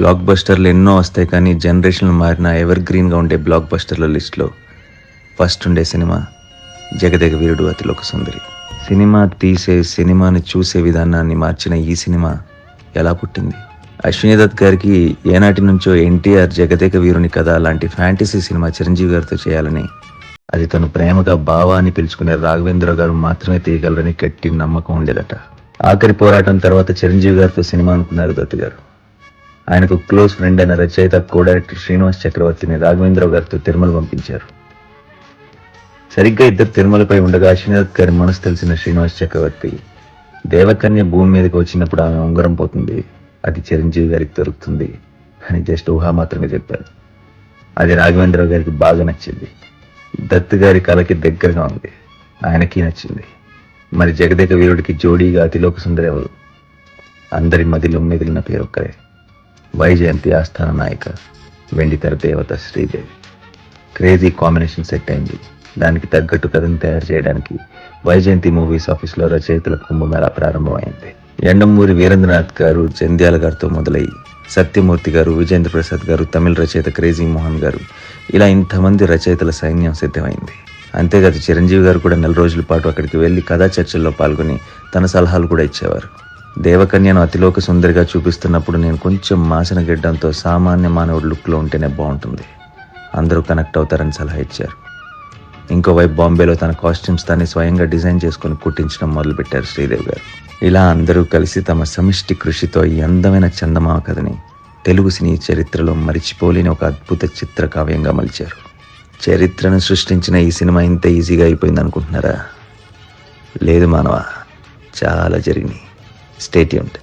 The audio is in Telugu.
బ్లాక్ బస్టర్లు ఎన్నో వస్తాయి, కానీ జనరేషన్లు మారిన ఎవర్ గ్రీన్గా ఉండే బ్లాక్ బస్టర్ల లిస్ట్లో ఫస్ట్ ఉండే సినిమా జగదేక వీరుడు అతిలోక సుందరి. సినిమా తీసే, సినిమాని చూసే విధానాన్ని మార్చిన ఈ సినిమా ఎలా పుట్టింది? అశ్విని దత్ గారికి ఏనాటి నుంచో ఎన్టీఆర్ జగదేక వీరుని కథ లాంటి ఫ్యాంటసీ సినిమా చిరంజీవి గారితో చేయాలని, అది తను ప్రేమగా బావా అని పిలుచుకునే రాఘవేంద్ర గారు మాత్రమే తీయగలరని గట్టి నమ్మకం ఉండేదట. ఆఖరి పోరాటం తర్వాత చిరంజీవి గారితో సినిమా అనుకున్నారు దత్ గారు. ఆయనకు క్లోజ్ ఫ్రెండ్ అయిన రచయిత, కో డైరెక్టర్ శ్రీనివాస్ చక్రవర్తిని రాఘవేంద్రరావు గారితో తిరుమల పంపించారు. సరిగ్గా ఇద్దరు తిరుమలపై ఉండగా అశ్విని దత్ గారి మనసు తెలిసిన శ్రీనివాస్ చక్రవర్తి, దేవకన్య భూమి మీదకి వచ్చినప్పుడు ఆమె ఉంగరం పోతుంది, అది చిరంజీవి గారికి దొరుకుతుంది అని జస్ట్ ఊహా మాత్రమే చెప్పారు. అది రాఘవేంద్రరావు గారికి బాగా నచ్చింది. దత్ గారి కళకి దగ్గరగా ఉంది, ఆయనకి నచ్చింది. మరి జగదేక వీరుడికి జోడీగా అతిలోక సుందరి ఎవరు? అందరి మదిలో మిగిలిన పేరు ఒక్కరే, వైజయంతి ఆస్థాన నాయక, వెండితెర దేవత శ్రీదేవి. క్రేజీ కాంబినేషన్ సెట్ అయింది. దానికి తగ్గట్టు కథను తయారు చేయడానికి వైజయంతి మూవీస్ ఆఫీస్లో రచయితల కుంభమేళా ప్రారంభమైంది. ఎండమూరి వీరేంద్రనాథ్ గారు జంధ్యాల గారితో మొదలై సత్యమూర్తి గారు, విజేంద్ర ప్రసాద్ గారు, తమిళ రచయిత క్రేజీ మోహన్ గారు, ఇలా ఇంతమంది రచయితల సైన్యం సిద్ధమైంది. అంతేకాదు చిరంజీవి గారు కూడా 4 రోజుల పాటు అక్కడికి వెళ్ళి కథా చర్చల్లో పాల్గొని తన సలహాలు కూడా ఇచ్చేవారు. దేవకన్యను అతిలోక సుందరిగా చూపిస్తున్నప్పుడు నేను కొంచెం మాసిన గిడ్డంతో సామాన్య మానవుడి లుక్లో ఉంటేనే బాగుంటుంది, అందరూ కనెక్ట్ అవుతారని సలహా ఇచ్చారు. ఇంకోవైపు బాంబేలో తన కాస్ట్యూమ్స్ తానే స్వయంగా డిజైన్ చేసుకుని కుట్టించడం మొదలుపెట్టారు శ్రీదేవి గారు. ఇలా అందరూ కలిసి తమ సమిష్టి కృషితో ఈ అందమైన చందమామ కథని తెలుగు సినీ చరిత్రలో మరిచిపోలేని ఒక అద్భుత చిత్ర కావ్యంగా మలిచారు. చరిత్రను సృష్టించిన ఈ సినిమా ఇంత ఈజీగా అయిపోయింది అనుకుంటున్నారా? లేదు మానవా, చాలా జరిగినాయి. Stay tuned.